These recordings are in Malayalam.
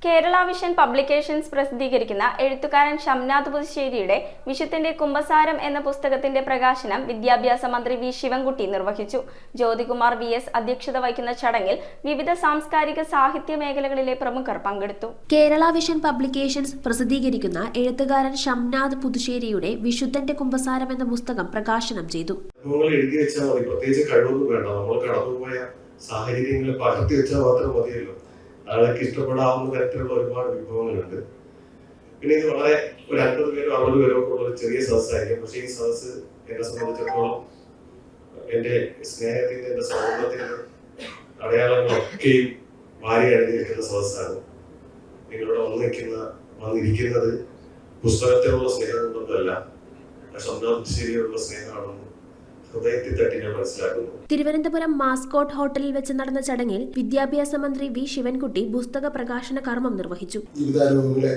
കേരള വിഷൻ പബ്ലിക്കേഷൻസ് പ്രസിദ്ധീകരിക്കുന്ന എഴുത്തുകാരൻ ഷംനാദ് പുതുശ്ശേരിയുടെ വിശുദ്ധന്റെ കുമ്പസാരം എന്ന പുസ്തകത്തിന്റെ പ്രകാശനം വിദ്യാഭ്യാസ മന്ത്രി വി ശിവൻകുട്ടി നിർവഹിച്ചു. ജ്യോതികുമാർ VS അധ്യക്ഷത വഹിക്കുന്ന ചടങ്ങിൽ വിവിധ സാംസ്കാരിക സാഹിത്യ മേഖലകളിലെ പ്രമുഖർ പങ്കെടുത്തു. കേരള വിഷൻ പബ്ലിക്കേഷൻസ് പ്രസിദ്ധീകരിക്കുന്ന എഴുത്തുകാരൻ ഷംനാദ് പുതുശ്ശേരിയുടെ വിശുദ്ധന്റെ കുമ്പസാരം എന്ന പുസ്തകം പ്രകാശനം ചെയ്തു. സാഹചര്യങ്ങളിൽ പകർത്തി വെച്ചാൽ മാത്രം മതിയല്ലോ. ആൾക്ക് ഇഷ്ടപ്പെടാവുന്ന തരത്തിലുള്ള ഒരുപാട് വിഭവങ്ങളുണ്ട്. പിന്നെ ഇത് വളരെ ഒരു 50 പേരോ 60 പേരോ ഒക്കെ ഉള്ള ഒരു ചെറിയ സദസ്സായിരിക്കും. പക്ഷെ ഈ സദസ്സ് എന്നെ സംബന്ധിച്ചിടത്തോളം എന്റെ സ്നേഹത്തിന്റെ, എന്റെ സൗഹൃദത്തിന്റെ അടയാളങ്ങളൊക്കെയും വാരി അണിഞ്ഞിരിക്കുന്ന സദസ്സാണ്. നിങ്ങളുടെ വന്നിരിക്കുന്നത് പുസ്തകത്തിലുള്ള സ്നേഹം കൊണ്ടൊന്നുമല്ല, ശബ്ദശേരിയോടുള്ള സ്നേഹമാണെന്ന് തിരുവനന്തപുരം മാസ്കോട്ട് ഹോട്ടലിൽ വെച്ച് നടന്ന ചടങ്ങിൽ വിദ്യാഭ്യാസ മന്ത്രി വി ശിവൻകുട്ടി പുസ്തക പ്രകാശന കർമ്മം നിർവഹിച്ചു. ജീവിതാനുഭവങ്ങളെ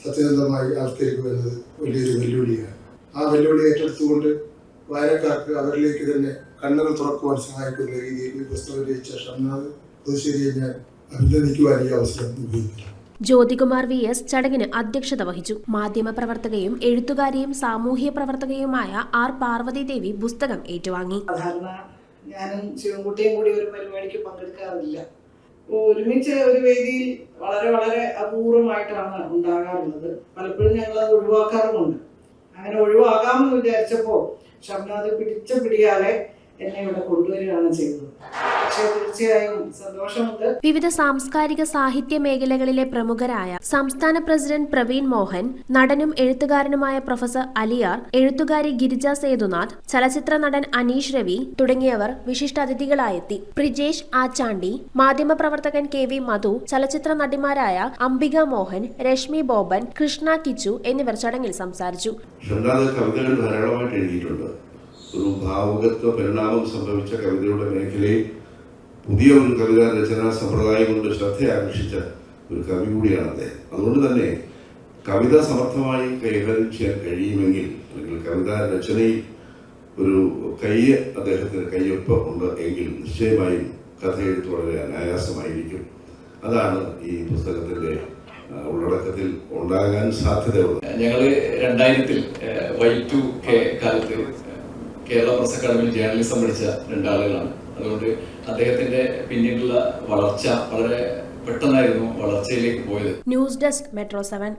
സത്യസന്ധമായി ആവിഷ്കരിക്കുക എന്നത് വലിയൊരു വെല്ലുവിളിയാണ്. ആ വെല്ലുവിളി ഏറ്റെടുത്തുകൊണ്ട് വായനക്കാർക്ക് അവരിലേക്ക് തന്നെ കണ്ണുകൾ തുറക്കുവാൻ സഹായിക്കുന്ന രീതിയിൽ ഈ പുസ്തകം രചിച്ച ഷംനാദ് പുതുശ്ശേരിയെ ഞാൻ അഭിനന്ദിക്കുവാൻ ഈ അവസരം ഉപയോഗിക്കുന്നു. ജ്യോതികുമാർ VS ചടങ്ങിന് അധ്യക്ഷത വഹിച്ചു. മാധ്യമപ്രവർത്തകയും എഴുത്തുകാരിയും സാമൂഹ്യ പ്രവർത്തകയുമായ R പാർവതി ദേവി പുസ്തകം ഏറ്റുവാങ്ങി. സാധാരണ ഞാനും ശിവൻകുട്ടിയും കൂടി ഒരു പരിപാടിക്ക് പങ്കെടുക്കാറില്ല. ഒരുമിച്ച് ഒരു വേദിയിൽ വളരെ വളരെ അപൂർവമായിട്ടാണ് ഉണ്ടാകാറുള്ളത്. പലപ്പോഴും ഞങ്ങൾ അത് ഒഴിവാക്കാറുമുണ്ട്. അങ്ങനെ ഒഴിവാകാമെന്ന് വിചാരിച്ചപ്പോൾ ഷംനാദ് പിടിച്ച പിടിയാലെ എന്നെ ഇവിടെ കൊണ്ടുവരികയാണ് ചെയ്തത്. വിവിധ സാംസ്കാരിക സാഹിത്യ മേഖലകളിലെ പ്രമുഖരായ സംസ്ഥാന പ്രസിഡന്റ് പ്രവീൺ മോഹൻ, നടനും എഴുത്തുകാരനുമായ പ്രൊഫസർ അലിയാർ, എഴുത്തുകാരി ഗിരിജ സേതുനാഥ്, ചലച്ചിത്ര നടൻ അനീഷ് രവി തുടങ്ങിയവർ വിശിഷ്ടാതിഥികളായെത്തി. പ്രിജേഷ് ആച്ചാണ്ടി, മാധ്യമപ്രവർത്തകൻ KV മധു, ചലച്ചിത്ര നടിമാരായ അംബിക മോഹൻ, രശ്മി ബോബൻ, കൃഷ്ണ കിച്ചു എന്നിവർ ചടങ്ങിൽ സംസാരിച്ചു. ഒരു ഭാവുകത്വ പരിണാമം സംഭവിച്ച കവിതയുടെ മേഖലയിൽ പുതിയ ഒരു കവിതാ രചനാ സമ്പ്രദായം കൊണ്ട് ശ്രദ്ധ ആകർഷിച്ച ഒരു കവി കൂടിയാണ് അദ്ദേഹം. അതുകൊണ്ട് തന്നെ കവിത സമർത്ഥമായി കൈകാര്യം ചെയ്യാൻ കഴിയുമെങ്കിൽ, അല്ലെങ്കിൽ കവിതാ രചനയിൽ ഒരു അദ്ദേഹത്തിന് കയ്യൊപ്പ് ഉണ്ട് എങ്കിൽ നിശ്ചയമായും കഥയെഴുത്ത് വളരെ അനായാസമായിരിക്കും. അതാണ് ഈ പുസ്തകത്തിന്റെ ഉള്ളടക്കത്തിൽ ഉണ്ടാകാൻ സാധ്യതയുള്ളത്. ഞങ്ങൾ 2000 Y2K കാലത്ത് കേരള പ്രസ് അക്കാദമിയിൽ ജേർണലിസം പഠിച്ച 2 ആളുകളാണ്. അതുകൊണ്ട് അദ്ദേഹത്തിന്റെ പിന്നീടുള്ള വളർച്ച വളരെ പെട്ടെന്നായിരുന്നു വളർച്ചയിലേക്ക് പോയത്. News desk metro 7.